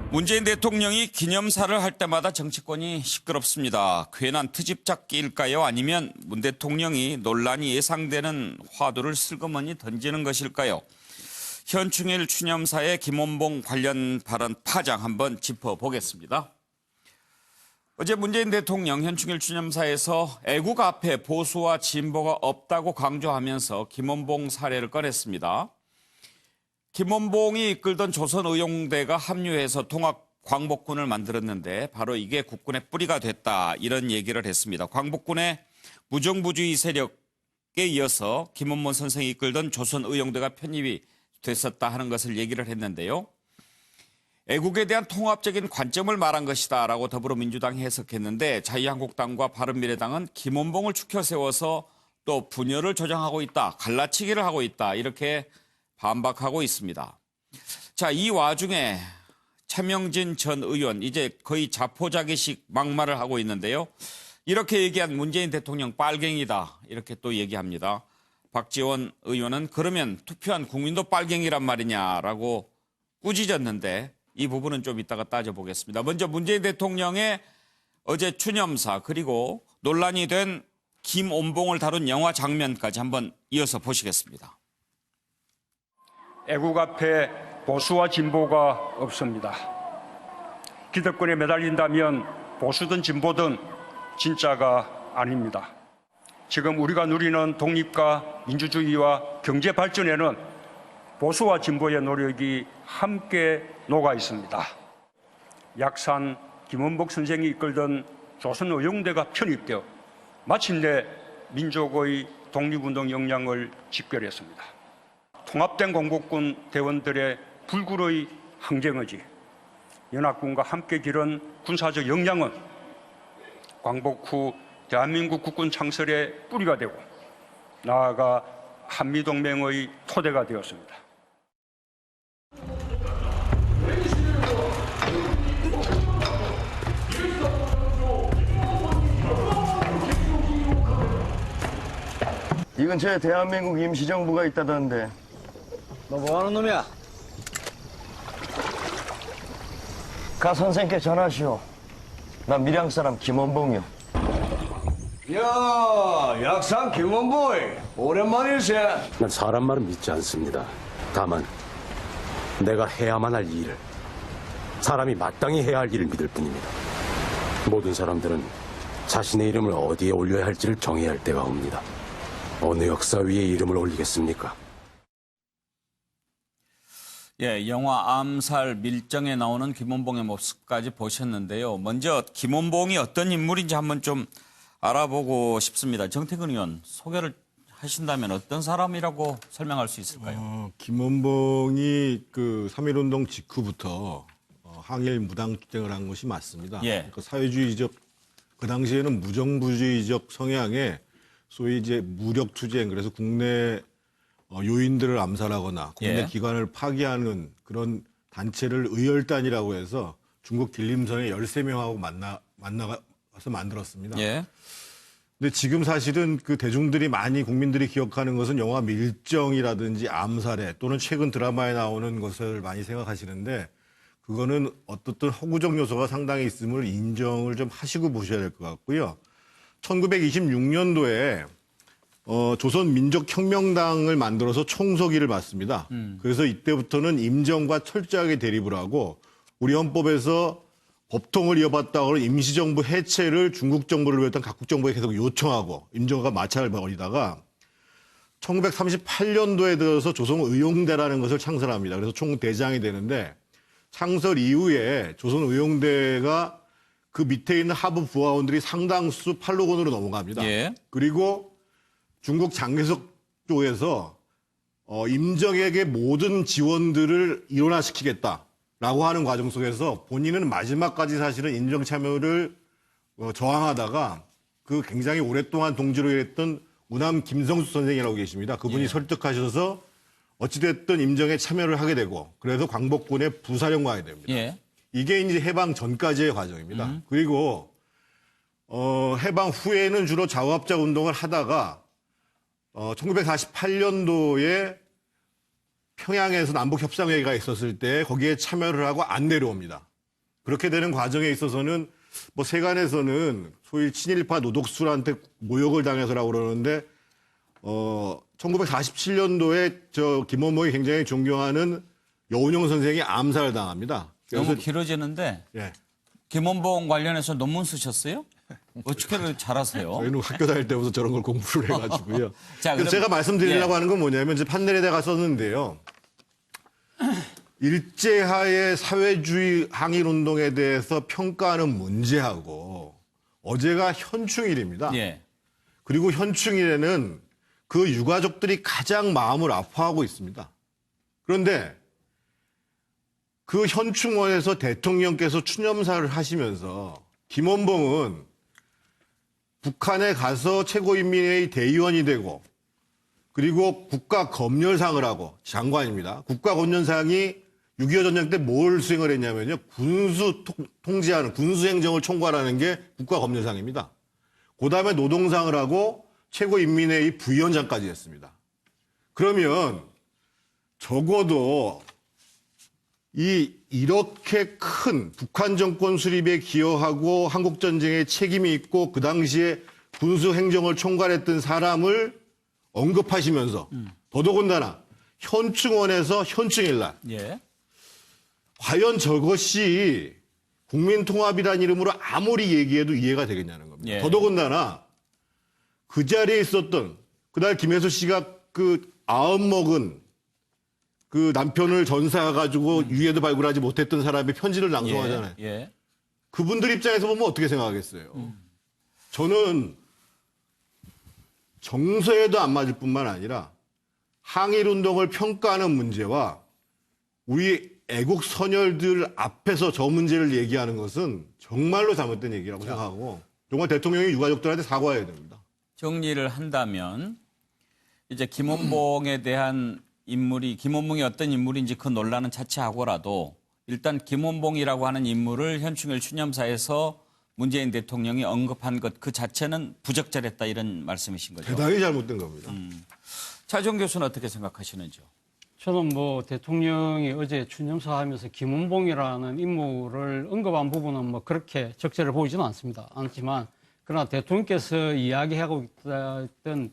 문재인 대통령이 기념사를 할 때마다 정치권이 시끄럽습니다. 괜한 트집 잡기일까요? 아니면 문 대통령이 논란이 예상되는 화두를 슬그머니 던지는 것일까요? 현충일 추념사의 김원봉 관련 발언 파장 한번 짚어보겠습니다. 어제 문재인 대통령 현충일 추념사에서 애국 앞에 보수와 진보가 없다고 강조하면서 김원봉 사례를 꺼냈습니다. 김원봉이 이끌던 조선의용대가 합류해서 통합 광복군을 만들었는데 바로 이게 국군의 뿌리가 됐다, 이런 얘기를 했습니다. 광복군의 무정부주의 세력에 이어서 김원봉 선생이 이끌던 조선의용대가 편입이 됐었다 하는 것을 얘기를 했는데요. 애국에 대한 통합적인 관점을 말한 것이다라고 더불어민주당이 해석했는데, 자유한국당과 바른미래당은 김원봉을 추켜 세워서 또 분열을 조장하고 있다, 갈라치기를 하고 있다, 이렇게 반박하고 있습니다. 자, 이 와중에 최명진 전 의원 이제 거의 자포자기식 막말을 하고 있는데요. 이렇게 얘기한 문재인 대통령 빨갱이다, 이렇게 또 얘기합니다. 박지원 의원은 그러면 투표한 국민도 빨갱이란 말이냐라고 꾸짖었는데, 이 부분은 좀 이따가 따져보겠습니다. 먼저 문재인 대통령의 어제 추념사 그리고 논란이 된 김원봉을 다룬 영화 장면까지 한번 이어서 보시겠습니다. 애국 앞에 보수와 진보가 없습니다. 기득권에 매달린다면 보수든 진보든 진짜가 아닙니다. 지금 우리가 누리는 독립과 민주주의와 경제 발전에는 보수와 진보의 노력이 함께 녹아 있습니다. 약산 김원복 선생이 이끌던 조선의용대가 편입되어 마침내 민족의 독립운동 역량을 직결했습니다. 통합된 광복군 대원들의 불굴의 항쟁의지, 연합군과 함께 기른 군사적 역량은 광복 후 대한민국 국군 창설의 뿌리가 되고 나아가 한미동맹의 토대가 되었습니다. 이 근처에 대한민국 임시정부가 있다던데. 너 뭐하는 놈이야? 가 선생께 전하시오. 난 밀양 사람 김원봉이요. 야, 약산 김원보이, 오랜만일세. 난 사람 말은 믿지 않습니다. 다만 내가 해야만 할 일을, 사람이 마땅히 해야 할 일을 믿을 뿐입니다. 모든 사람들은 자신의 이름을 어디에 올려야 할지를 정해야 할 때가 옵니다. 어느 역사 위에 이름을 올리겠습니까? 예, 영화 암살 밀정에 나오는 김원봉의 모습까지 보셨는데요. 먼저 김원봉이 어떤 인물인지 한번 좀 알아보고 싶습니다. 정태근 의원, 소개를 하신다면 어떤 사람이라고 설명할 수 있을까요? 김원봉이 그 3.1운동 직후부터 항일 무당투쟁을 한 것이 맞습니다. 예. 그러니까 사회주의적, 그 당시에는 무정부주의적 성향의 소위 이제 무력투쟁, 그래서 국내 요인들을 암살하거나 국내 예. 기관을 파기하는 그런 단체를 의열단이라고 해서 중국 딜림선에 13명하고 만나서 만들었습니다. 예. 근데 지금 사실은 그 대중들이 많이 국민들이 기억하는 것은 영화 밀정이라든지 암살해 또는 최근 드라마에 나오는 것을 많이 생각하시는데, 그거는 어떻든 허구적 요소가 상당히 있음을 인정을 좀 하시고 보셔야 될 것 같고요. 1926년도에 조선민족혁명당을 만들어서 총서기를 받습니다. 그래서 이때부터는 임정과 철저하게 대립을 하고, 우리 헌법에서 법통을 이어받다가 임시정부 해체를 중국 정부를 비롯한 각국 정부에 계속 요청하고 임정과 마찰을 벌이다가 1938년도에 들어서 조선의용대라는 것을 창설합니다. 그래서 총대장이 되는데, 창설 이후에 조선의용대가 그 밑에 있는 하부 부하원들이 상당수 팔로곤으로 넘어갑니다. 예. 그리고 중국 장개석 쪽에서 임정에게 모든 지원들을 일원화시키겠다라고 하는 과정 속에서 본인은 마지막까지 사실은 임정 참여를 저항하다가 그 굉장히 오랫동안 동지로 일했던 우남 김성수 선생이라고 계십니다. 그분이 예. 설득하셔서 어찌됐든 임정에 참여를 하게 되고, 그래서 광복군의 부사령관이 됩니다. 예. 이게 이제 해방 전까지의 과정입니다. 그리고 해방 후에는 주로 자유합작 운동을 하다가 1948년도에 평양에서 남북협상회의가 있었을 때 거기에 참여를 하고 안 내려옵니다. 그렇게 되는 과정에 있어서는 뭐 세간에서는 소위 친일파 노독술한테 모욕을 당해서라고 그러는데 1947년도에 저 김원봉이 굉장히 존경하는 여운형 선생이 암살을 당합니다. 너무 길어지는데 예. 김원봉 관련해서 논문 쓰셨어요? 어떻게 잘하세요? 저희는 학교 다닐 때부터 저런 걸 공부를 해가지고요. 자, 그래서 그럼- 제가 말씀드리려고 예. 하는 건 뭐냐면 이제 판넬에다가 썼는데요. 일제하의 사회주의 항일운동에 대해서 평가하는 문제하고 어제가 현충일입니다. 예. 그리고 현충일에는 그 유가족들이 가장 마음을 아파하고 있습니다. 그런데 그 현충원에서 대통령께서 추념사를 하시면서 김원봉은 북한에 가서 최고인민회의 대의원이 되고 그리고 국가검열상을 하고 장관입니다. 국가검열상이 6.25 전쟁 때 뭘 수행을 했냐면요. 군수 통제하는 군수행정을 총괄하는 게 국가검열상입니다. 그다음에 노동상을 하고 최고인민회의 부위원장까지 했습니다. 그러면 적어도 이렇게 큰 북한 정권 수립에 기여하고 한국 전쟁에 책임이 있고 그 당시에 군수 행정을 총괄했던 사람을 언급하시면서 더더군다나 현충원에서 현충일날 예. 과연 저것이 국민통합이라는 이름으로 아무리 얘기해도 이해가 되겠냐는 겁니다. 예. 더더군다나 그 자리에 있었던 그날 김혜수 씨가 그 아흔 먹은 그 남편을 전사해가지고 유해도 발굴하지 못했던 사람의 편지를 낭송하잖아요. 예. 그분들 입장에서 보면 어떻게 생각하겠어요? 저는 정서에도 안 맞을 뿐만 아니라 항일운동을 평가하는 문제와 우리 애국 선열들 앞에서 저 문제를 얘기하는 것은 정말로 잘못된 얘기라고 생각하고 정말 대통령이 유가족들한테 사과해야 됩니다. 정리를 한다면 이제 김원봉에 대한 김원봉이 어떤 인물인지 그 논란은 차치하고라도 일단 김원봉이라고 하는 인물을 현충일 추념사에서 문재인 대통령이 언급한 것 그 자체는 부적절했다 이런 말씀이신 거죠. 대단히 잘못된 겁니다. 차정 교수는 어떻게 생각하시는지요? 저는 뭐 대통령이 어제 추념사 하면서 김원봉이라는 인물을 언급한 부분은 뭐 그렇게 적절해 보이지는 않지만 그러나 대통령께서 이야기하고 있던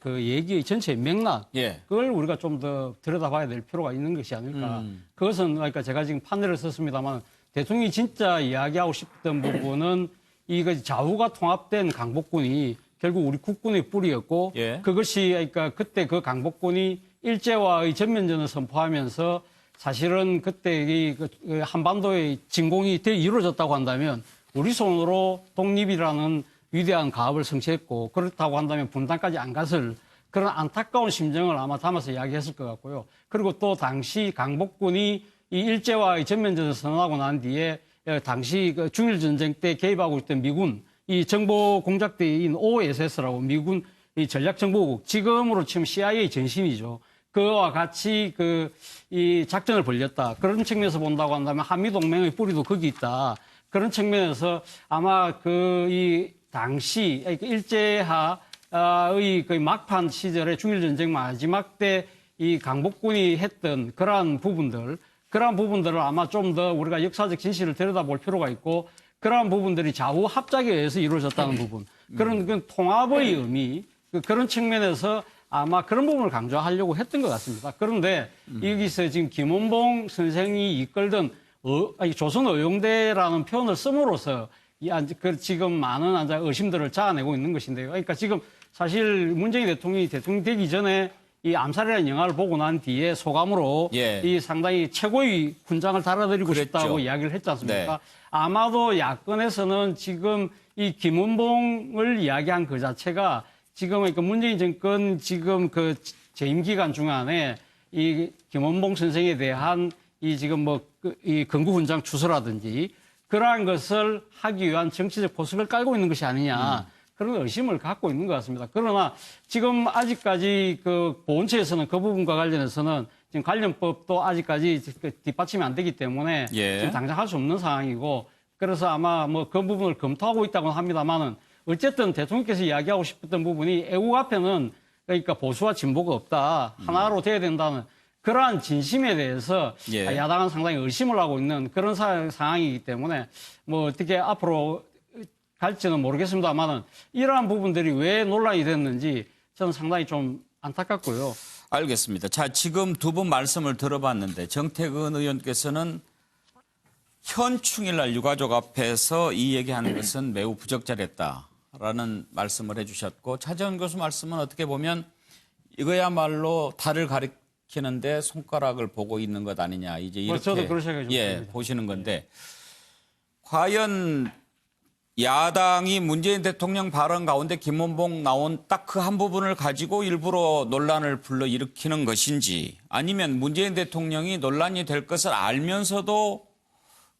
그 얘기의 전체의 맥락 예. 그걸 우리가 좀 더 들여다봐야 될 필요가 있는 것이 아닐까. 그것은 그러니까 제가 지금 판례를 썼습니다만 대통령이 진짜 이야기하고 싶던 부분은 이거 좌우가 통합된 강복군이 결국 우리 국군의 뿌리였고 예. 그것이 그러니까 그때 그 강복군이 일제와의 전면전을 선포하면서 사실은 그때 이 한반도의 진공이 이루어졌다고 한다면 우리 손으로 독립이라는 위대한 가업을 성취했고 그렇다고 한다면 분단까지 안 갔을 그런 안타까운 심정을 아마 담아서 이야기했을 것 같고요. 그리고 또 당시 강복군이 이 일제와의 전면전을 선언하고 난 뒤에 당시 그 중일전쟁 때 개입하고 있던 미군 이 정보 공작대인 OSS라고 미군 이 전략정보국 지금으로 치면 CIA 전신이죠. 그와 같이 이 작전을 벌였다. 그런 측면에서 본다고 한다면 한미동맹의 뿌리도 거기 있다. 그런 측면에서 아마 이 당시 일제하의 그 막판 시절에 중일전쟁 마지막 때 이 강복군이 했던 그러한 부분들을 아마 좀 더 우리가 역사적 진실을 들여다볼 필요가 있고 그러한 부분들이 좌우 합작에 의해서 이루어졌다는 부분. 그런 그 통합의 의미, 그런 측면에서 아마 그런 부분을 강조하려고 했던 것 같습니다. 그런데 여기서 지금 김원봉 선생이 이끌던 조선어용대라는 표현을 씀으로써 지금 많은 의심들을 자아내고 있는 것인데요. 그러니까 지금 사실 문재인 대통령이 대통령 되기 전에 이 암살이라는 영화를 보고 난 뒤에 소감으로 예. 이 상당히 최고의 훈장을 달아드리고 그랬죠. 싶다고 이야기를 했지 않습니까? 네. 아마도 야권에서는 지금 이 김원봉을 이야기한 그 자체가 지금 그러니까 문재인 정권 지금 그 재임 기간 중간에 이 김원봉 선생에 대한 이 지금 이 건국훈장 추서라든지 그러한 것을 하기 위한 정치적 포석을 깔고 있는 것이 아니냐. 그런 의심을 갖고 있는 것 같습니다. 그러나 지금 아직까지 그 보훈처에서는 그 부분과 관련해서는 지금 관련법도 아직까지 뒷받침이 안 되기 때문에 예. 지금 당장 할 수 없는 상황이고 그래서 아마 그 부분을 검토하고 있다고 합니다만은 어쨌든 대통령께서 이야기하고 싶었던 부분이 애국 앞에는 그러니까 보수와 진보가 없다. 하나로 돼야 된다는 그러한 진심에 대해서 예. 야당은 상당히 의심을 하고 있는 그런 상황이기 때문에 뭐 어떻게 앞으로 갈지는 모르겠습니다만은 이러한 부분들이 왜 논란이 됐는지 저는 상당히 좀 안타깝고요. 알겠습니다. 자, 지금 두 분 말씀을 들어봤는데 정태근 의원께서는 현충일날 유가족 앞에서 이 얘기하는 것은 매우 부적절했다라는 말씀을 해주셨고 차재원 교수 말씀은 어떻게 보면 이거야말로 달을 가리키는데 손가락을 보고 있는 것 아니냐 이제 이렇게 저도 그런 생각이 좀 예, 듭니다. 보시는 건데 과연 야당이 문재인 대통령 발언 가운데 김원봉 나온 딱 그 한 부분을 가지고 일부러 논란을 불러일으키는 것인지 아니면 문재인 대통령이 논란이 될 것을 알면서도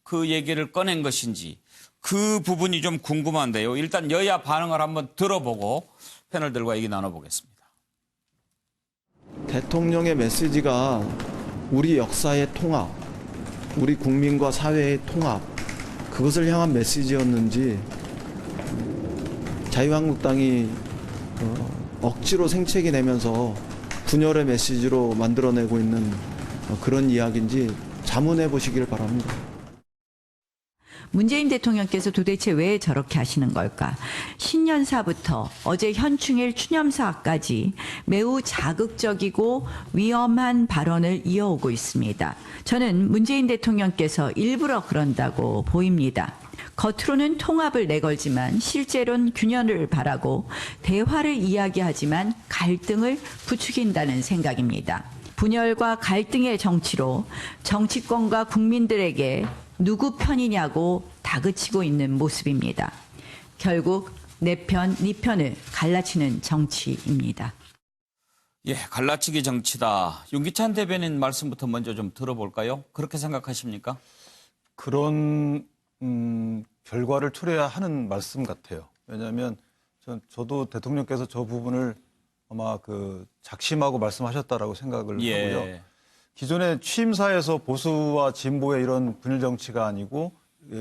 그 얘기를 꺼낸 것인지 그 부분이 좀 궁금한데요. 일단 여야 반응을 한번 들어보고 패널들과 얘기 나눠보겠습니다. 대통령의 메시지가 우리 역사의 통합, 우리 국민과 사회의 통합, 그것을 향한 메시지였는지 자유한국당이 억지로 생채기 내면서 분열의 메시지로 만들어내고 있는 그런 이야기인지 자문해 보시길 바랍니다. 문재인 대통령께서 도대체 왜 저렇게 하시는 걸까? 신년사부터 어제 현충일 추념사까지 매우 자극적이고 위험한 발언을 이어오고 있습니다. 저는 문재인 대통령께서 일부러 그런다고 보입니다. 겉으로는 통합을 내걸지만 실제로는 균열을 바라고 대화를 이야기하지만 갈등을 부추긴다는 생각입니다. 분열과 갈등의 정치로 정치권과 국민들에게 누구 편이냐고 다그치고 있는 모습입니다. 결국 내 편, 네 편을 갈라치는 정치입니다. 예, 갈라치기 정치다. 윤기찬 대변인 말씀부터 먼저 좀 들어볼까요? 그렇게 생각하십니까? 그런 결과를 초래해야 하는 말씀 같아요. 왜냐하면 저도 대통령께서 저 부분을 아마 작심하고 말씀하셨다라고 생각을 예. 하고요. 기존의 취임사에서 보수와 진보의 이런 분열 정치가 아니고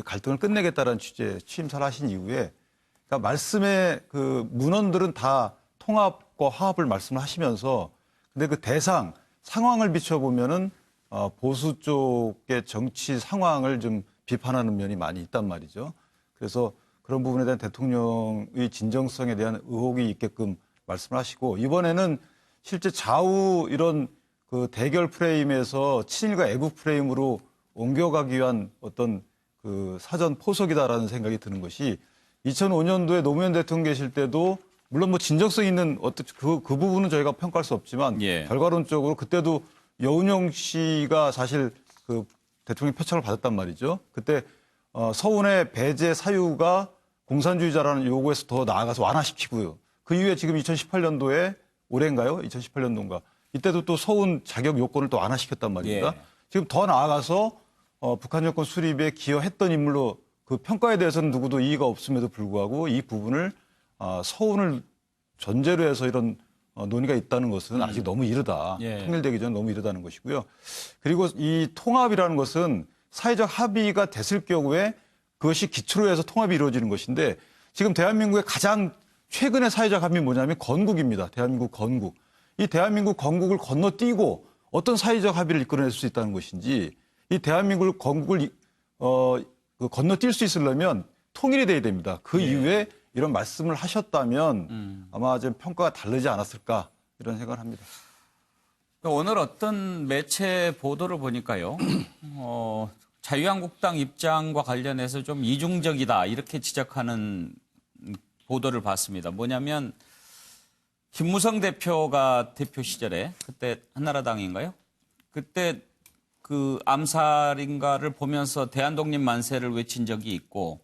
갈등을 끝내겠다는 취지의 취임사를 하신 이후에 그러니까 말씀의 그 문헌들은 다 통합과 화합을 말씀을 하시면서 근데 그 대상 상황을 비춰보면은 보수 쪽의 정치 상황을 좀 비판하는 면이 많이 있단 말이죠. 그래서 그런 부분에 대한 대통령의 진정성에 대한 의혹이 있게끔 말씀을 하시고 이번에는 실제 좌우 이런 그 대결 프레임에서 친일과 애국 프레임으로 옮겨가기 위한 어떤 그 사전 포석이다라는 생각이 드는 것이 2005년도에 노무현 대통령 계실 때도 물론 뭐 진정성 있는 어떤 그 부분은 저희가 평가할 수 없지만 예. 결과론적으로 그때도 여운형 씨가 사실 그 대통령 표창을 받았단 말이죠. 그때 서운의 배제 사유가 공산주의자라는 요구에서 더 나아가서 완화시키고요. 그 이후에 지금 2018년도에 올해인가요? 2018년도인가? 이때도 또 서운 자격 요건을 또 완화시켰단 말입니다. 예. 지금 더 나아가서 북한 정권 수립에 기여했던 인물로 그 평가에 대해서는 누구도 이의가 없음에도 불구하고 이 부분을 서운을 전제로 해서 이런 논의가 있다는 것은 아직 너무 이르다. 예. 통일되기 전 너무 이르다는 것이고요. 그리고 이 통합이라는 것은 사회적 합의가 됐을 경우에 그것이 기초로 해서 통합이 이루어지는 것인데 지금 대한민국의 가장 최근의 사회적 합의는 뭐냐면 건국입니다. 대한민국 건국. 이 대한민국 건국을 건너뛰고 어떤 사회적 합의를 이끌어낼 수 있다는 것인지 이 대한민국 건국을 건너뛸 수 있으려면 통일이 돼야 됩니다. 그 이후에 이런 말씀을 하셨다면 아마 좀 평가가 다르지 않았을까 이런 생각을 합니다. 오늘 어떤 매체 보도를 보니까요. 자유한국당 입장과 관련해서 좀 이중적이다 이렇게 지적하는 보도를 봤습니다. 뭐냐면 김무성 대표가 대표 시절에 그때 한나라당인가요? 그때 그 암살인가를 보면서 대한독립 만세를 외친 적이 있고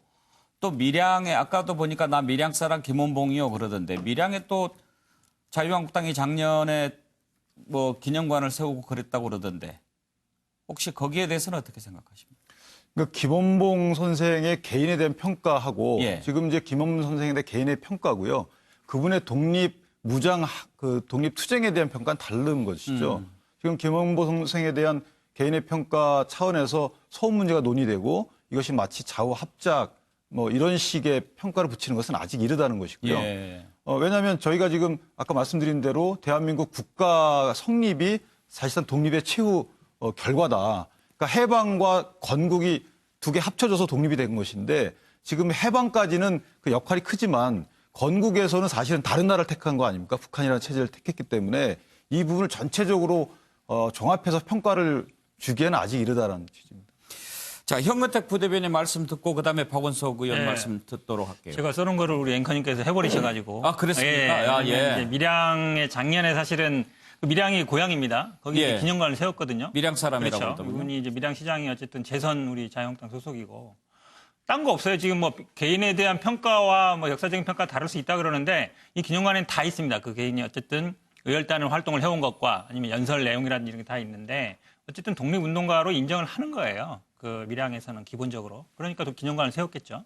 또 밀양에 아까도 보니까 나 밀양 사람 김원봉이요 그러던데 밀양에 또 자유한국당이 작년에 뭐 기념관을 세우고 그랬다고 그러던데 혹시 거기에 대해서는 어떻게 생각하십니까? 그러니까 김원봉 선생의 개인에 대한 평가하고 예. 지금 이제 김원봉 선생에 대한 개인의 평가고요. 그분의 독립투쟁에 대한 평가는 다른 것이죠. 지금 김원봉 선생에 대한 개인의 평가 차원에서 서운 문제가 논의되고 이것이 마치 좌우 합작 뭐 이런 식의 평가를 붙이는 것은 아직 이르다는 것이고요. 예. 왜냐하면 저희가 지금 아까 말씀드린 대로 대한민국 국가 성립이 사실상 독립의 최후 결과다. 그러니까 해방과 건국이 두 개 합쳐져서 독립이 된 것인데 지금 해방까지는 그 역할이 크지만 건국에서는 사실은 다른 나라를 택한 거 아닙니까? 북한이라는 체제를 택했기 때문에 이 부분을 전체적으로 종합해서 평가를 주기에는 아직 이르다라는 취지입니다. 자, 현근택 부대변인 말씀 듣고 그다음에 박원석 의원 네. 말씀 듣도록 할게요. 제가 써놓은 거를 우리 앵커님께서 해버리셔가지고. 아, 그랬습니까? 예, 아, 예. 이제 밀양에 작년에 사실은 그 밀양이 고향입니다. 거기 예. 이제 기념관을 세웠거든요. 밀양 사람이라고 그렇죠. 그러더군요. 이분이 이제 밀양시장이 어쨌든 재선 우리 자유한국당 소속이고. 딴 거 없어요. 지금 뭐 개인에 대한 평가와 뭐 역사적인 평가 다를 수 있다 그러는데 이 기념관에는 다 있습니다. 그 개인이 어쨌든 의열단을 활동을 해온 것과 아니면 연설 내용이라든지 이런 게 다 있는데 어쨌든 독립운동가로 인정을 하는 거예요. 그 밀양에서는 기본적으로. 그러니까 또 기념관을 세웠겠죠.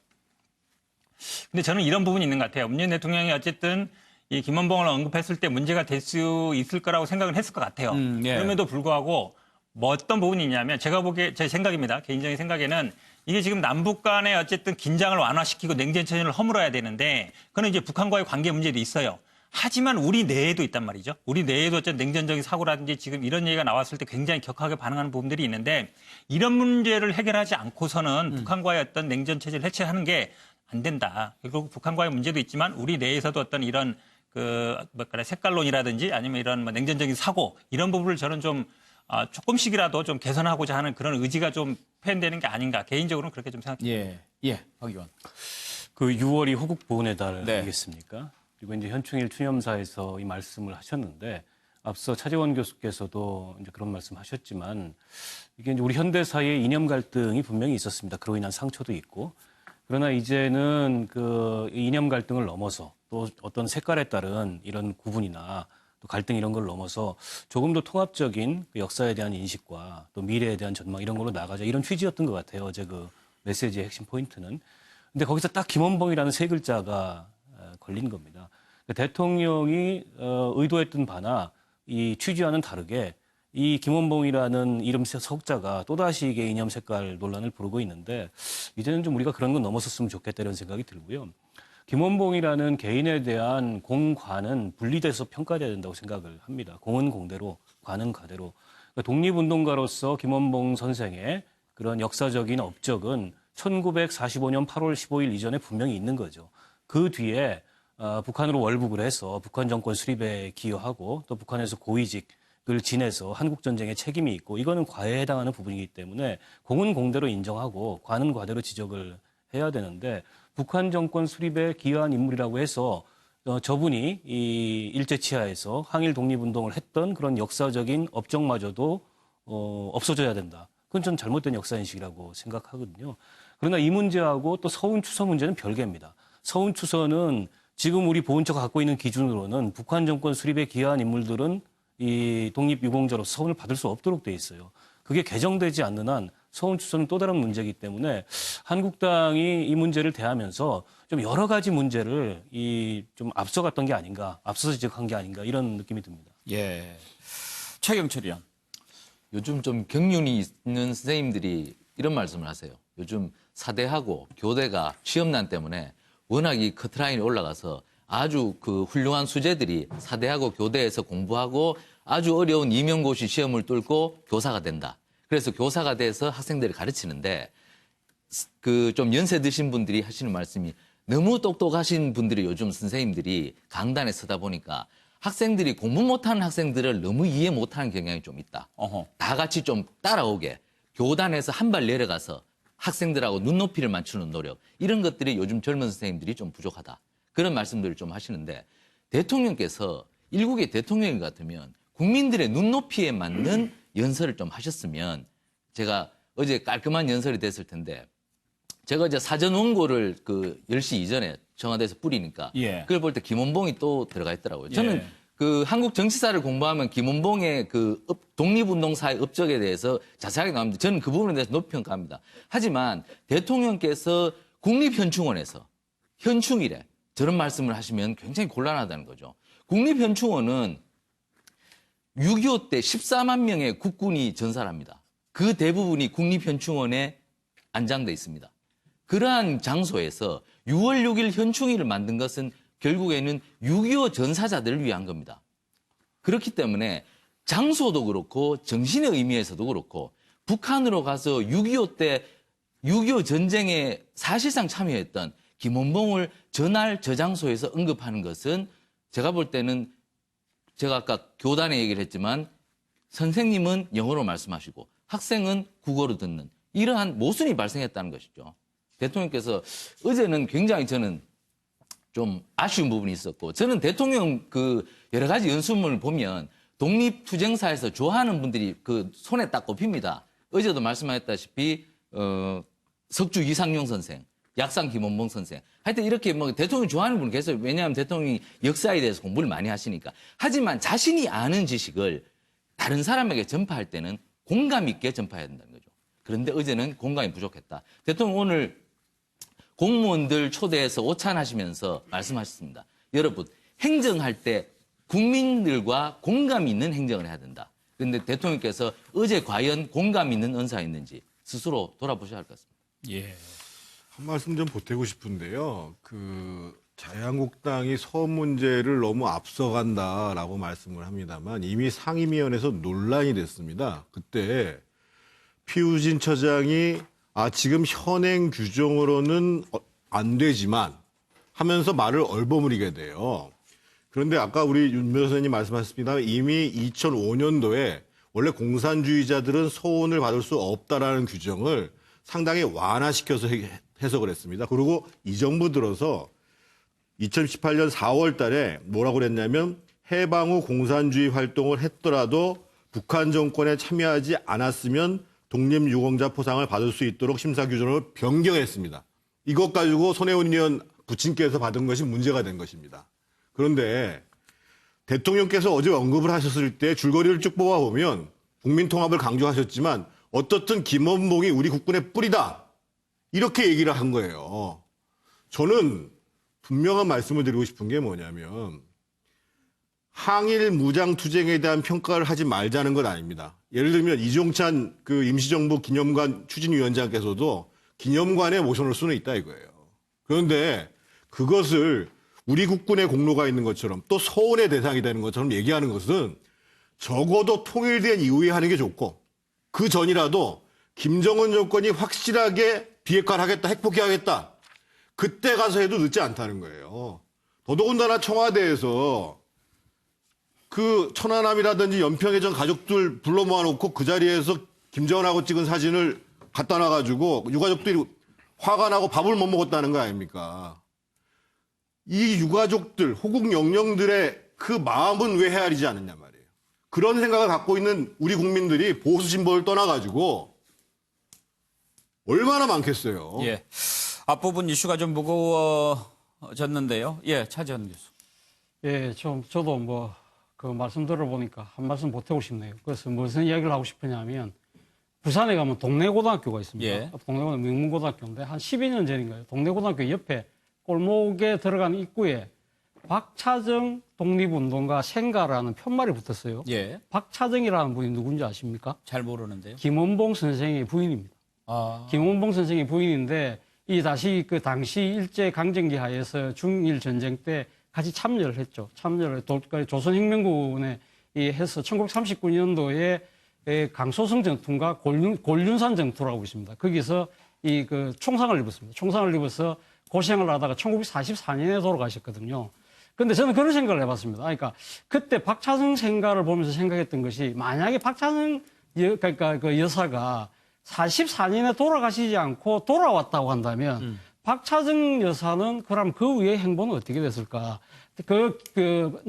근데 저는 이런 부분이 있는 것 같아요. 문재인 대통령이 어쨌든 이 김원봉을 언급했을 때 문제가 될 수 있을 거라고 생각을 했을 것 같아요. 예. 그럼에도 불구하고 뭐 어떤 부분이 있냐면 제가 보기에 제 생각입니다. 개인적인 생각에는 이게 지금 남북 간의 어쨌든 긴장을 완화시키고 냉전체제를 허물어야 되는데 그건 이제 북한과의 관계 문제도 있어요. 하지만 우리 내에도 있단 말이죠. 우리 내에도 어쨌든 냉전적인 사고라든지 지금 이런 얘기가 나왔을 때 굉장히 격하게 반응하는 부분들이 있는데 이런 문제를 해결하지 않고서는 북한과의 어떤 냉전체제를 해체하는 게 안 된다. 그리고 북한과의 문제도 있지만 우리 내에서도 어떤 이런 색깔론이라든지 아니면 이런 뭐 냉전적인 사고 이런 부분을 저는 좀 조금씩이라도 좀 개선하고자 하는 그런 의지가 좀 표현되는 게 아닌가 개인적으로는 그렇게 좀 생각합니다. 예, 박 의원. 그 6월이 호국 보훈의 달 네. 아니겠습니까? 그리고 이제 현충일 추념사에서 이 말씀을 하셨는데 앞서 차재원 교수께서도 이제 그런 말씀하셨지만 이게 이제 우리 현대사의 이념 갈등이 분명히 있었습니다. 그로 인한 상처도 있고 그러나 이제는 그 이념 갈등을 넘어서 또 어떤 색깔에 따른 이런 구분이나 또 갈등 이런 걸 넘어서 조금 더 통합적인 그 역사에 대한 인식과 또 미래에 대한 전망 이런 걸로 나가자 이런 취지였던 것 같아요. 어제 그 메시지의 핵심 포인트는. 근데 거기서 딱 김원봉이라는 세 글자가 걸린 겁니다. 대통령이 의도했던 바나 이 취지와는 다르게 이 김원봉이라는 이름 석자가 또다시 이게 이념 색깔 논란을 부르고 있는데 이제는 좀 우리가 그런 건 넘어섰으면 좋겠다 이런 생각이 들고요. 김원봉이라는 개인에 대한 공과는 분리돼서 평가돼야 된다고 생각을 합니다. 공은 공대로, 과는 과대로. 그러니까 독립운동가로서 김원봉 선생의 그런 역사적인 업적은 1945년 8월 15일 이전에 분명히 있는 거죠. 그 뒤에 북한으로 월북을 해서 북한 정권 수립에 기여하고 또 북한에서 고위직을 지내서 한국전쟁에 책임이 있고 이거는 과에 해당하는 부분이기 때문에 공은 공대로 인정하고 과는 과대로 지적을 해야 되는데 북한 정권 수립에 기여한 인물이라고 해서 저분이 이 일제치하에서 항일 독립운동을 했던 그런 역사적인 업적마저도 없어져야 된다. 그건 좀 잘못된 역사인식이라고 생각하거든요. 그러나 이 문제하고 또 서운추서 문제는 별개입니다. 서운추서는 지금 우리 보훈처가 갖고 있는 기준으로는 북한 정권 수립에 기여한 인물들은 이 독립유공자로서 서운을 받을 수 없도록 돼 있어요. 그게 개정되지 않는 한 서운추서는 또 다른 문제이기 때문에 한국당이 이 문제를 대하면서 좀 여러 가지 문제를 좀 앞서갔던 게 아닌가, 앞서서 지적한 게 아닌가 이런 느낌이 듭니다. 예. 최경철 의원. 요즘 좀 경륜이 있는 선생님들이 이런 말씀을 하세요. 요즘 사대하고 교대가 시험난 때문에 워낙 이 커트라인이 올라가서 아주 그 훌륭한 수재들이 사대하고 교대에서 공부하고 아주 어려운 임용고시 시험을 뚫고 교사가 된다. 그래서 교사가 돼서 학생들을 가르치는데 그 좀 연세 드신 분들이 하시는 말씀이 너무 똑똑하신 분들이 요즘 선생님들이 강단에 서다 보니까 학생들이 공부 못하는 학생들을 너무 이해 못하는 경향이 좀 있다. 다 같이 좀 따라오게 교단에서 한 발 내려가서 학생들하고 눈높이를 맞추는 노력 이런 것들이 요즘 젊은 선생님들이 좀 부족하다. 그런 말씀들을 좀 하시는데 대통령께서 일국의 대통령 같으면 국민들의 눈높이에 맞는 연설을 좀 하셨으면 제가 어제 깔끔한 연설이 됐을 텐데 제가 이제 사전 원고를 그 10시 이전에 청와대에서 뿌리니까 그걸 볼 때 김원봉이 또 들어가 있더라고요. 저는 그 한국 정치사를 공부하면 김원봉의 그 독립운동사의 업적에 대해서 자세하게 나옵니다. 저는 그 부분에 대해서 높이 평가합니다. 하지만 대통령께서 국립현충원에서 현충일에 저런 말씀을 하시면 굉장히 곤란하다는 거죠. 국립현충원은 6.25 때 14만 명의 국군이 전사합니다. 그 대부분이 국립현충원에 안장돼 있습니다. 그러한 장소에서 6월 6일 현충일을 만든 것은 결국에는 6.25 전사자들을 위한 겁니다. 그렇기 때문에 장소도 그렇고 정신의 의미에서도 그렇고 북한으로 가서 6.25 때 6.25 전쟁에 사실상 참여했던 김원봉을 저날 저 장소에서 언급하는 것은 제가 볼 때는 제가 아까 교단의 얘기를 했지만 선생님은 영어로 말씀하시고 학생은 국어로 듣는 이러한 모순이 발생했다는 것이죠. 대통령께서 어제는 굉장히 저는 좀 아쉬운 부분이 있었고 저는 대통령 그 여러 가지 연수문을 보면 독립투쟁사에서 좋아하는 분들이 그 손에 딱 꼽힙니다. 어제도 말씀하셨다시피 석주 이상용 선생, 약산 김원봉 선생. 하여튼 이렇게 뭐 대통령 좋아하는 분 계세요. 왜냐하면 대통령이 역사에 대해서 공부를 많이 하시니까. 하지만 자신이 아는 지식을 다른 사람에게 전파할 때는 공감 있게 전파해야 된다는 거죠. 그런데 어제는 공감이 부족했다. 대통령 오늘 공무원들 초대해서 오찬하시면서 말씀하셨습니다. 여러분, 행정할 때 국민들과 공감 있는 행정을 해야 된다. 그런데 대통령께서 어제 과연 공감 있는 언사였는지 스스로 돌아보셔야 할 것 같습니다. 예. 한 말씀 좀 보태고 싶은데요. 자유한국당이 서울 문제를 너무 앞서간다라고 말씀을 합니다만 이미 상임위원회에서 논란이 됐습니다. 그때 피우진 처장이 지금 현행 규정으로는 안 되지만 하면서 말을 얼버무리게 돼요. 그런데 아까 우리 윤 변호사님 말씀하셨습니다. 이미 2005년도에 원래 공산주의자들은 소원을 받을 수 없다라는 규정을 상당히 완화시켜서 해석을 했습니다. 그리고 이 정부 들어서 2018년 4월 달에 뭐라고 그랬냐면 해방 후 공산주의 활동을 했더라도 북한 정권에 참여하지 않았으면 독립유공자 포상을 받을 수 있도록 심사 규정을 변경했습니다. 이것 가지고 손혜원 의원 부친께서 받은 것이 문제가 된 것입니다. 그런데 대통령께서 어제 언급을 하셨을 때 줄거리를 쭉 뽑아보면 국민통합을 강조하셨지만 어떻든 김원봉이 우리 국군의 뿌리다. 이렇게 얘기를 한 거예요. 저는 분명한 말씀을 드리고 싶은 게 뭐냐면 항일 무장투쟁에 대한 평가를 하지 말자는 건 아닙니다. 예를 들면 이종찬 임시정부 기념관 추진위원장께서도 기념관에 모셔놓을 수는 있다 이거예요. 그런데 그것을 우리 국군의 공로가 있는 것처럼 또 서운의 대상이 되는 것처럼 얘기하는 것은 적어도 통일된 이후에 하는 게 좋고 그 전이라도 김정은 정권이 확실하게 비핵화를 하겠다, 핵폭기하겠다. 그때 가서 해도 늦지 않다는 거예요. 더더군다나 청와대에서 그 천안함이라든지 연평해전 가족들 불러 모아놓고 그 자리에서 김정은하고 찍은 사진을 갖다 놔가지고 유가족들이 화가 나고 밥을 못 먹었다는 거 아닙니까? 이 유가족들, 호국 영령들의 그 마음은 왜 헤아리지 않느냐 말이에요. 그런 생각을 갖고 있는 우리 국민들이 보수 진보를 떠나가지고 얼마나 많겠어요. 예. 앞부분 이슈가 좀 무거워졌는데요. 예, 차지원 교수. 예, 저도 그 말씀 들어보니까 한 말씀 보태고 싶네요. 그래서 무슨 이야기를 하고 싶으냐면 부산에 가면 동래고등학교가 있습니다. 예. 동래고등학교 명문고등학교인데 한 12년 전인가요? 동래고등학교 옆에 골목에 들어가는 입구에 박차정 독립운동가 생가라는 편말이 붙었어요. 예. 박차정이라는 분이 누군지 아십니까? 잘 모르는데요. 김원봉 선생의 부인입니다. 김원봉 선생의 부인인데 이 당시 일제 강점기 하에서 중일 전쟁 때 같이 참여를 했죠. 조선혁명군에 해서 1939년도에 강소성 전투가 골륜산 전투라고 있습니다. 거기서 총상을 입었습니다. 총상을 입어서 고생을 하다가 1944년에 돌아가셨거든요. 근데 저는 그런 생각을 해봤습니다. 그러니까 그때 박차정 생가를 보면서 생각했던 것이 만약에 박차정 그 여사가 44년에 돌아가시지 않고 돌아왔다고 한다면 박차정 여사는 그럼 그 위의 행보는 어떻게 됐을까?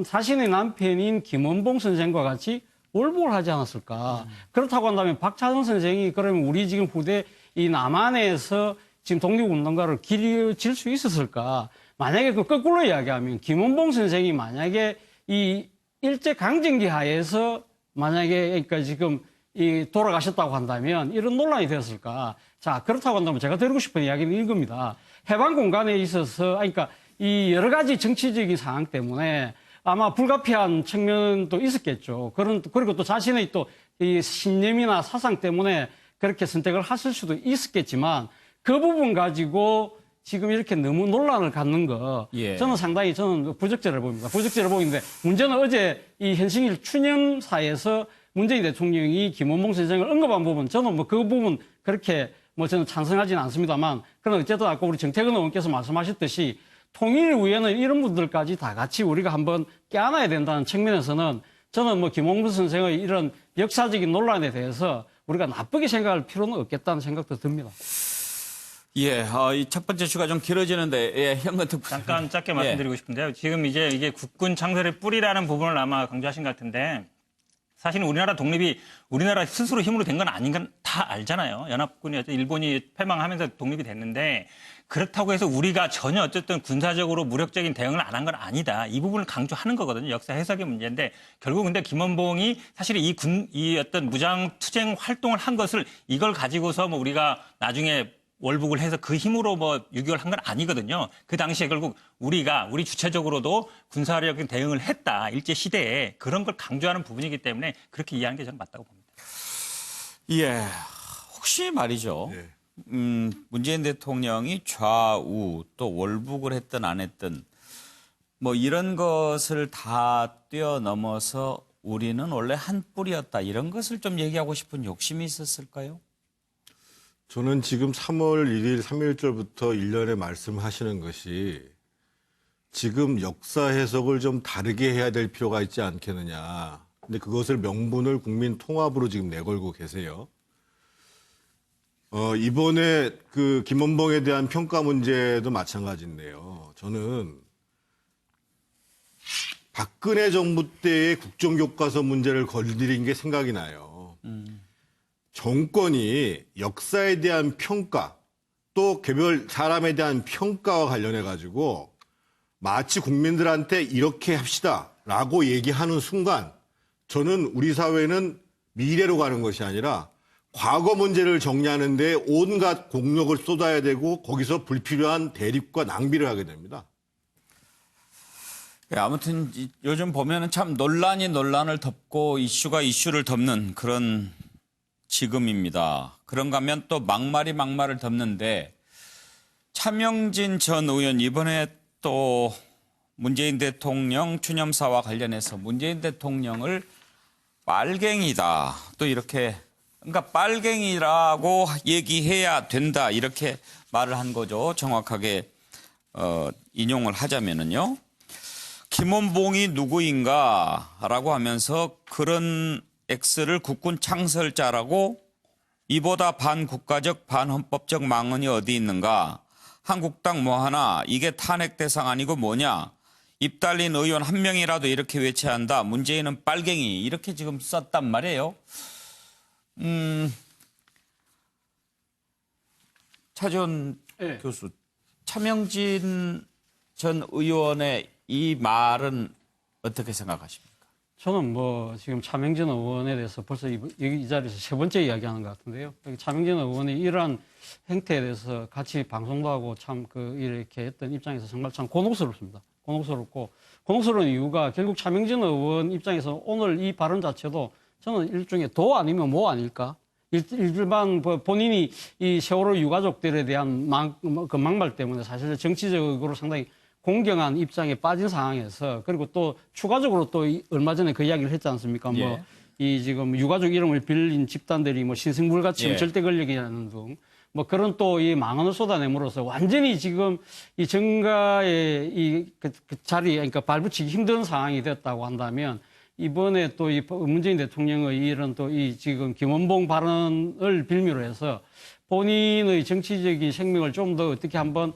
자신의 남편인 김원봉 선생과 같이 월북을 하지 않았을까? 그렇다고 한다면 박차정 선생이 그러면 우리 지금 후대 이 남한에서 지금 독립운동가를 길질 수 있었을까? 만약에 그 거꾸로 이야기하면 김원봉 선생이 만약에 이 일제 강점기 하에서 만약에 그러니까 지금 돌아가셨다고 한다면 이런 논란이 되었을까? 자, 그렇다고 한다면 제가 드리고 싶은 이야기는 이겁니다. 해방 공간에 있어서, 그러니까 이 여러 가지 정치적인 상황 때문에 아마 불가피한 측면도 있었겠죠. 그리고 또 자신의 또 이 신념이나 사상 때문에 그렇게 선택을 하실 수도 있었겠지만 그 부분 가지고 지금 이렇게 너무 논란을 갖는 거 예. 저는 상당히 부적절해 보입니다. 부적절해 보이는데 문제는 어제 이 현충일 추념사에서 문재인 대통령이 김원봉 선생을 언급한 부분 저는 뭐 그 부분 그렇게 뭐 저는 찬성하지는 않습니다만 그러나 어쨌든 아까 우리 정태근 의원께서 말씀하셨듯이 통일을 위해는 이런 분들까지 다 같이 우리가 한번 껴안아야 된다는 측면에서는 저는 뭐 김원봉 선생의 이런 역사적인 논란에 대해서 우리가 나쁘게 생각할 필요는 없겠다는 생각도 듭니다. 예, 이 첫 번째 주가 좀 길어지는데, 예, 현근택 잠깐 짧게 말씀드리고 싶은데요. 지금 이제 이게 국군 창설의 뿌리라는 부분을 아마 강조하신 것 같은데 사실은 우리나라 독립이 우리나라 스스로 힘으로 된 건 아닌 건 다 알잖아요. 연합군이 일본이 패망하면서 독립이 됐는데 그렇다고 해서 우리가 전혀 어쨌든 군사적으로 무력적인 대응을 안 한 건 아니다. 이 부분을 강조하는 거거든요. 역사 해석의 문제인데 결국 근데 김원봉이 사실 이 어떤 무장 투쟁 활동을 한 것을 이걸 가지고서 뭐 우리가 나중에 월북을 해서 그 힘으로 뭐 6.25를 한 건 아니거든요. 그 당시에 결국 우리 주체적으로도 군사력인 대응을 했다. 일제 시대에 그런 걸 강조하는 부분이기 때문에 그렇게 이해하는 게 저는 맞다고 봅니다. 예, 혹시 말이죠. 예. 문재인 대통령이 좌우 또 월북을 했든 안 했든 뭐 이런 것을 다 뛰어넘어서 우리는 원래 한 뿌리였다. 이런 것을 좀 얘기하고 싶은 욕심이 있었을까요? 저는 지금 3월 1일 3.1절부터 1년에 말씀하시는 것이 지금 역사 해석을 좀 다르게 해야 될 필요가 있지 않겠느냐. 근데 그것을 명분을 국민 통합으로 지금 내걸고 계세요. 이번에 그 김원봉에 대한 평가 문제도 마찬가지인데요. 저는 박근혜 정부 때의 국정교과서 문제를 건드린 게 생각이 나요. 정권이 역사에 대한 평가 또 개별 사람에 대한 평가와 관련해 가지고 마치 국민들한테 이렇게 합시다라고 얘기하는 순간 저는 우리 사회는 미래로 가는 것이 아니라 과거 문제를 정리하는 데 온갖 공력을 쏟아야 되고 거기서 불필요한 대립과 낭비를 하게 됩니다. 아무튼 요즘 보면은 참 논란이 논란을 덮고 이슈가 이슈를 덮는 그런 지금입니다. 그런가 하면 또 막말이 막말을 덮는데 차명진 전 의원 이번에 또 문재인 대통령 추념사와 관련해서 문재인 대통령을 빨갱이다. 또 이렇게 그러니까 빨갱이라고 얘기해야 된다. 이렇게 말을 한 거죠. 정확하게 인용을 하자면은요. 김원봉이 누구인가라고 하면서 그런 X를 국군 창설자라고 이보다 반국가적 반헌법적 망언이 어디 있는가. 한국당 뭐하나 이게 탄핵 대상 아니고 뭐냐. 입 달린 의원 한 명이라도 이렇게 외쳐야 한다. 문재인은 빨갱이 이렇게 지금 썼단 말이에요. 차지원 네. 교수, 차명진 전 의원의 이 말은 어떻게 생각하십니까? 저는 뭐 지금 차명진 의원에 대해서 벌써 이 자리에서 세 번째 이야기하는 것 같은데요. 차명진 의원이 이러한 행태에 대해서 같이 방송도 하고 참 이렇게 했던 입장에서 정말 참 곤혹스럽습니다. 곤혹스러운 이유가 결국 차명진 의원 입장에서 오늘 이 발언 자체도 저는 일종의 도 아니면 뭐 아닐까? 일반 본인이 이 세월호 유가족들에 대한 막말 때문에 사실 정치적으로 상당히 공경한 입장에 빠진 상황에서 그리고 또 추가적으로 또 얼마 전에 그 이야기를 했지 않습니까? 예. 뭐 이 지금 유가족 이름을 빌린 집단들이 뭐 신생불같이 예. 절대 권력이라는 등 뭐 그런 또 이 망언을 쏟아내므로써 완전히 지금 이 정가의 그 자리에 그러니까 발붙이기 힘든 상황이 됐다고 한다면 이번에 또 이 문재인 대통령의 이런 또 이 지금 김원봉 발언을 빌미로 해서 본인의 정치적인 생명을 좀 더 어떻게 한번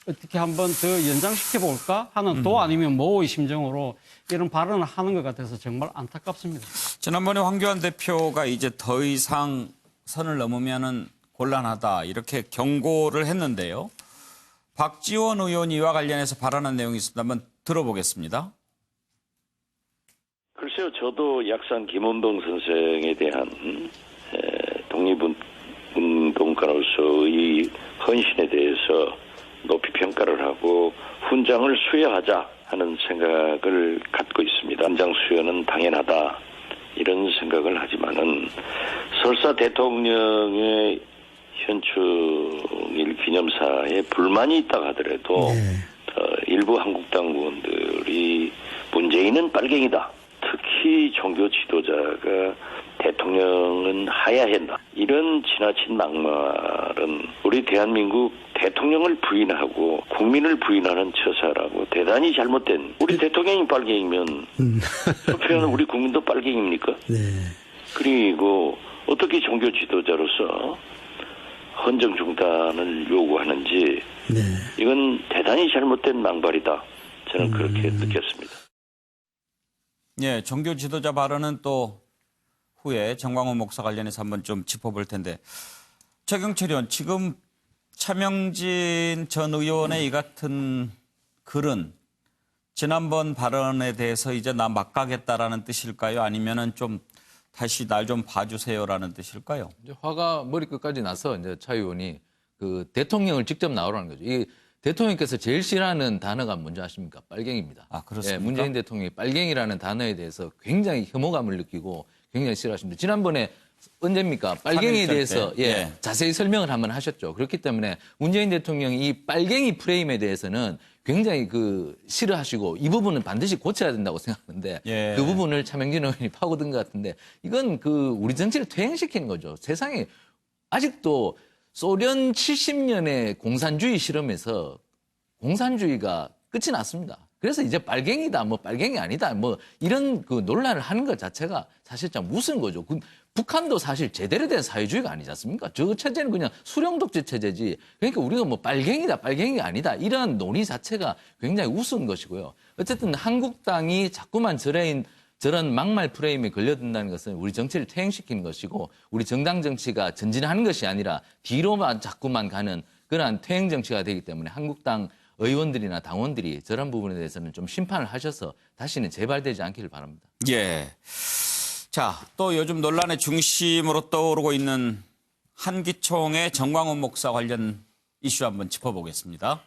더 연장시켜 볼까 하는 도 아니면 뭐의 심정으로 이런 발언을 하는 것 같아서 정말 안타깝습니다. 지난번에 황교안 대표가 이제 더 이상 선을 넘으면은 곤란하다 이렇게 경고를 했는데요. 박지원 의원이 이와 관련해서 발언한 내용이 있습니다. 한번 들어보겠습니다. 글쎄요, 저도 약산 김원봉 선생에 대한 독립운동가로서의 헌신에 대해서 높이 평가를 하고 훈장을 수여하자 하는 생각을 갖고 있습니다. 훈장 수여는 당연하다 이런 생각을 하지만은 설사 대통령의 현충일 기념사에 불만이 있다 하더라도 일부 한국당 의원들이 문재인은 빨갱이다. 특히 종교 지도자가 대통령은 하야 한다. 이런 지나친 막말은 우리 대한민국 대통령을 부인하고 국민을 부인하는 처사라고 대단히 잘못된, 우리 대통령이 빨갱이면 투표하는 우리 국민도 빨갱이입니까? 그리고 어떻게 종교 지도자로서 헌정 중단을 요구하는지 이건 대단히 잘못된 망발이다. 저는 그렇게 느꼈습니다. 예, 종교 지도자 발언은 또 후에 정광훈 목사 관련해서 한번 좀 짚어볼 텐데, 최경철 의원, 지금 차명진 전 의원의 이 같은 글은 지난번 발언에 대해서 이제 나 막 가겠다라는 뜻일까요? 아니면은 좀 다시 날 좀 봐주세요라는 뜻일까요? 이제 화가 머리끝까지 나서 이제 차 의원이 그 대통령을 직접 나오라는 거죠. 이 대통령께서 제일 싫어하는 단어가 뭔지 아십니까? 빨갱이입니다. 아, 그렇습니까? 예, 문재인 대통령이 빨갱이라는 단어에 대해서 굉장히 혐오감을 느끼고 굉장히 싫어하십니다. 지난번에 언제입니까? 빨갱이에 대해서 자세히 설명을 한번 하셨죠. 그렇기 때문에 문재인 대통령이 이 빨갱이 프레임에 대해서는 굉장히 싫어하시고 이 부분은 반드시 고쳐야 된다고 생각하는데 그 부분을 차명진 의원이 파고든 것 같은데, 이건 우리 정치를 퇴행시키는 거죠. 세상에 아직도 소련 70년의 공산주의 실험에서 공산주의가 끝이 났습니다. 그래서 이제 빨갱이다, 빨갱이 아니다, 이런 논란을 하는 것 자체가 사실 참 우스운 거죠. 북한도 사실 제대로 된 사회주의가 아니지 않습니까? 저 체제는 그냥 수령독재 체제지. 그러니까 우리가 빨갱이다, 빨갱이가 아니다, 이런 논의 자체가 굉장히 우스운 것이고요. 어쨌든 한국당이 자꾸만 저런 막말 프레임에 걸려든다는 것은 우리 정치를 퇴행시키는 것이고, 우리 정당 정치가 전진하는 것이 아니라 뒤로만 자꾸만 가는 그러한 퇴행 정치가 되기 때문에 한국당 의원들이나 당원들이 저런 부분에 대해서는 좀 심판을 하셔서 다시는 재발되지 않기를 바랍니다. 예. 자, 또 요즘 논란의 중심으로 떠오르고 있는 한기총의 정광훈 목사 관련 이슈 한번 짚어보겠습니다.